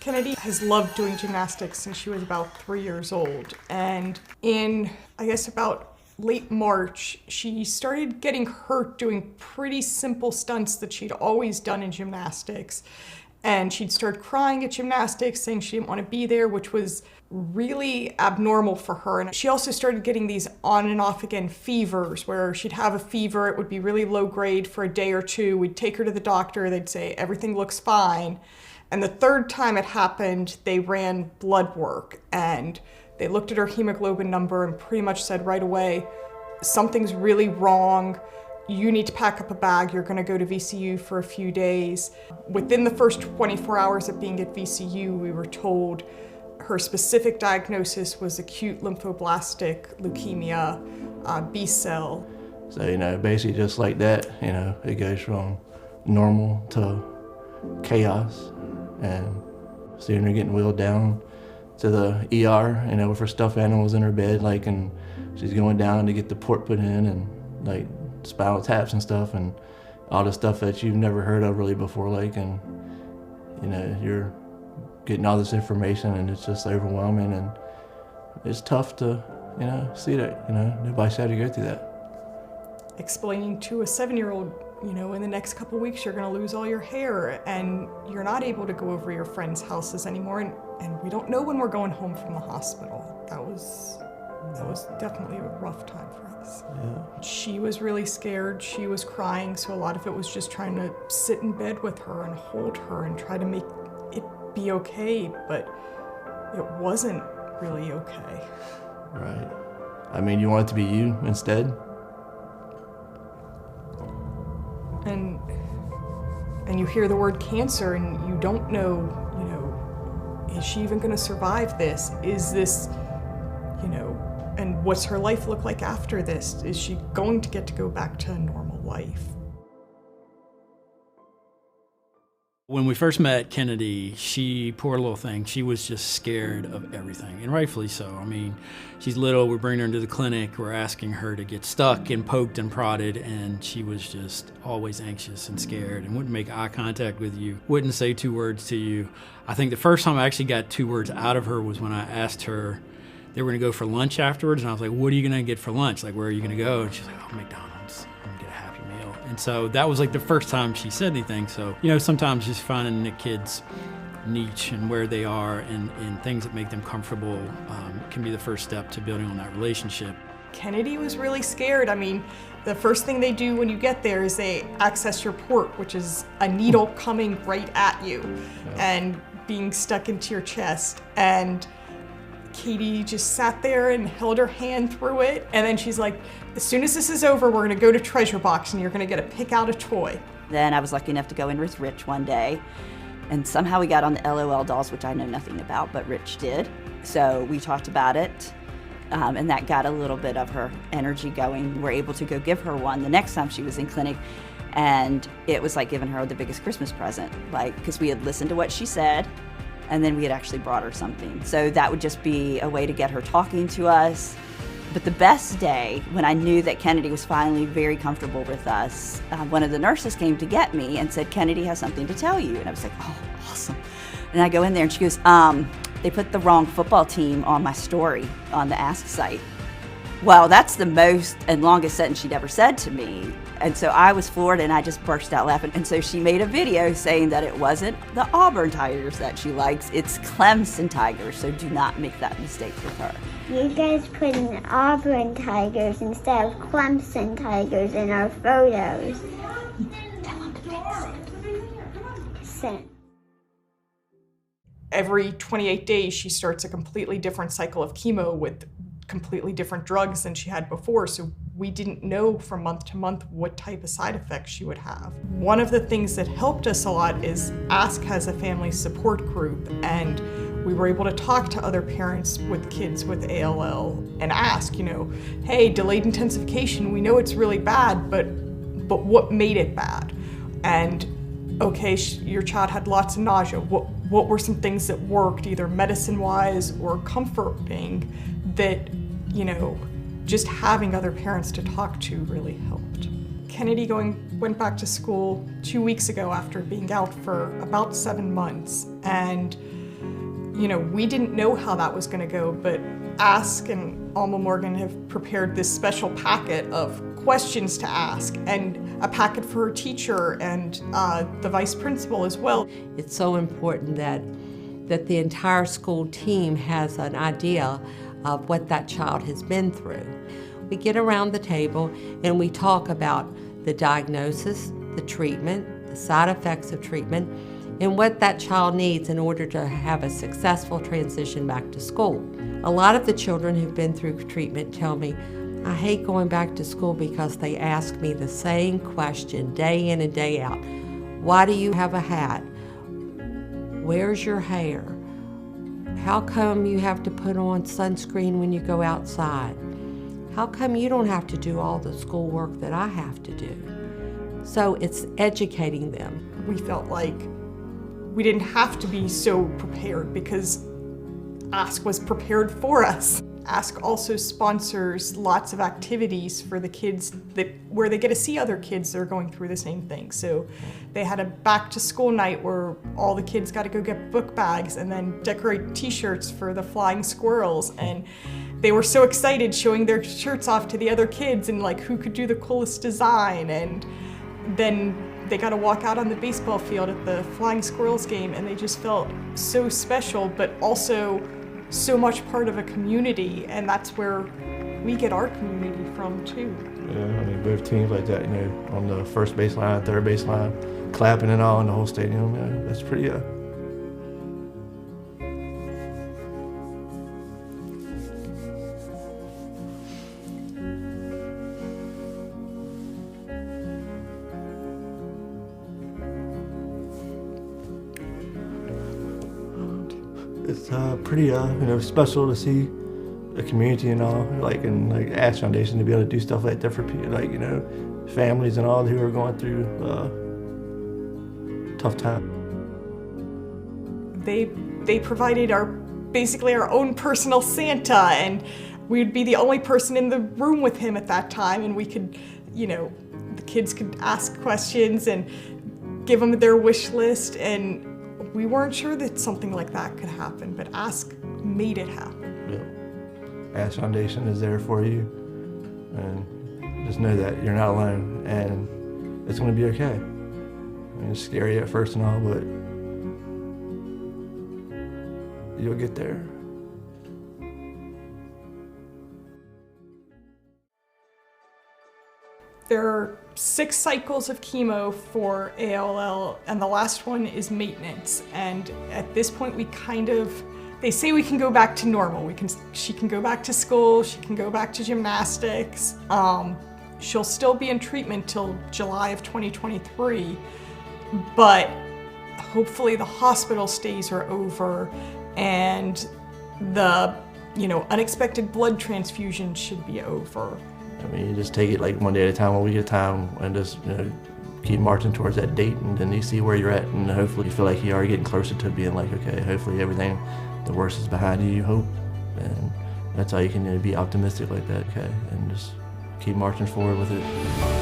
Kennedy has loved doing gymnastics since she was about 3 years old. And in, I guess, about late March, she started getting hurt doing pretty simple stunts that she'd always done in gymnastics. And she'd start crying at gymnastics, saying she didn't want to be there, which was really abnormal for her. And she also started getting these on and off again fevers, where she'd have a fever, it would be really low grade for a day or two. We'd take her to the doctor, they'd say, everything looks fine. And the third time it happened, they ran blood work and they looked at her hemoglobin number and pretty much said right away, something's really wrong. You need to pack up a bag. You're going to go to VCU for a few days. Within the first 24 hours of being at VCU, we were told her specific diagnosis was acute lymphoblastic leukemia, B cell. So, basically just like that, it goes from normal to chaos. And seeing her getting wheeled down to the ER, with her stuffed animals in her bed, and she's going down to get the port put in and spinal taps and stuff and all the stuff that you've never heard of really before, and you're getting all this information and it's just overwhelming and it's tough to, see that, nobody's had to go through that. Explaining to a 7-year-old, in the next couple weeks you're going to lose all your hair and you're not able to go over your friends' houses anymore, and we don't know when we're going home from the hospital. That was definitely a rough time for us. Yeah. She was really scared, she was crying, so a lot of it was just trying to sit in bed with her and hold her and try to make it be okay, but it wasn't really okay. Right. You want it to be you instead? And you hear the word cancer and you don't know, is she even going to survive this? Is this, and what's her life look like after this? Is she going to get to go back to a normal life? When we first met Kennedy, poor little thing, she was just scared of everything, and rightfully so. She's little, we're bringing her into the clinic, we're asking her to get stuck and poked and prodded, and she was just always anxious and scared and wouldn't make eye contact with you, wouldn't say 2 words to you. I think the first time I actually got 2 words out of her was when I asked her, they were gonna go for lunch afterwards, and I was like, what are you gonna get for lunch? Where are you gonna go? And she's like, oh, McDonald's. I'm gonna get a Happy Meal. And so that was the first time she said anything. So, sometimes just finding the kids' niche and where they are and things that make them comfortable can be the first step to building on that relationship. Kennedy was really scared. The first thing they do when you get there is they access your port, which is a needle coming right at you and being stuck into your chest. And Katie just sat there and held her hand through it. And then she's like, as soon as this is over, we're gonna go to Treasure Box and you're gonna get to pick out a toy. Then I was lucky enough to go in with Rich one day. And somehow we got on the LOL dolls, which I know nothing about, but Rich did. So we talked about it, and that got a little bit of her energy going. We were able to go give her one the next time she was in clinic, and it was like giving her the biggest Christmas present, because we had listened to what she said, and then we had actually brought her something. So that would just be a way to get her talking to us. But the best day, when I knew that Kennedy was finally very comfortable with us, one of the nurses came to get me and said, Kennedy has something to tell you. And I was like, oh, awesome. And I go in there and she goes, they put the wrong football team on my story on the ASK site. Well, that's the most and longest sentence she'd ever said to me. And so I was floored and I just burst out laughing. And so she made a video saying that it wasn't the Auburn Tigers that she likes, it's Clemson Tigers, so do not make that mistake with her. You guys put in Auburn Tigers instead of Clemson Tigers in our photos. Tell them to fix it. Every 28 days, she starts a completely different cycle of chemo with completely different drugs than she had before, so we didn't know from month to month what type of side effects she would have. One of the things that helped us a lot is ASK has a family support group, and we were able to talk to other parents with kids with ALL and ask, hey, delayed intensification, we know it's really bad, but what made it bad? And okay, your child had lots of nausea. What were some things that worked, either medicine-wise or comforting, that, just having other parents to talk to really helped. Kennedy went back to school 2 weeks ago after being out for about 7 months, and we didn't know how that was going to go, but ASK and Alma Morgan have prepared this special packet of questions to ask, and a packet for her teacher and the vice principal as well. It's so important that the entire school team has an idea of what that child has been through. We get around the table and we talk about the diagnosis, the treatment, the side effects of treatment, and what that child needs in order to have a successful transition back to school. A lot of the children who've been through treatment tell me, I hate going back to school because they ask me the same question day in and day out. Why do you have a hat? Where's your hair? How come you have to put on sunscreen when you go outside? How come you don't have to do all the schoolwork that I have to do? So it's educating them. We felt like we didn't have to be so prepared because ASK was prepared for us. ASK also sponsors lots of activities for the kids where they get to see other kids that are going through the same thing. So they had a back to school night where all the kids got to go get book bags and then decorate t-shirts for the flying squirrels. And they were so excited showing their shirts off to the other kids and like who could do the coolest design. And then they got to walk out on the baseball field at the Flying Squirrels game, and they just felt so special, but also so much part of a community, and that's where we get our community from too. Yeah, I mean, both teams like that, on the first baseline, third baseline, clapping and all in the whole stadium, that's pretty, It's pretty, special to see the community and all, and ASK Foundation to be able to do stuff like that for people, families and all who are going through tough time. They provided basically our own personal Santa, and we'd be the only person in the room with him at that time, and we could, the kids could ask questions and give them their wish list, and we weren't sure that something like that could happen, but ASK made it happen. Yeah. ASK Foundation is there for you, and just know that you're not alone, and it's going to be okay. I mean, it's scary at first and all, but you'll get there. There are 6 cycles of chemo for ALL, and the last one is maintenance. And at this point, they say we can go back to normal. She can go back to school, she can go back to gymnastics. She'll still be in treatment till July of 2023, but hopefully the hospital stays are over, and the unexpected blood transfusion should be over. I mean, you just take it one day at a time, 1 week at a time, and just keep marching towards that date, and then you see where you're at, and hopefully you feel like you're already getting closer to being okay, hopefully everything, the worst is behind you, you hope, and that's how you can be optimistic like that, okay, and just keep marching forward with it.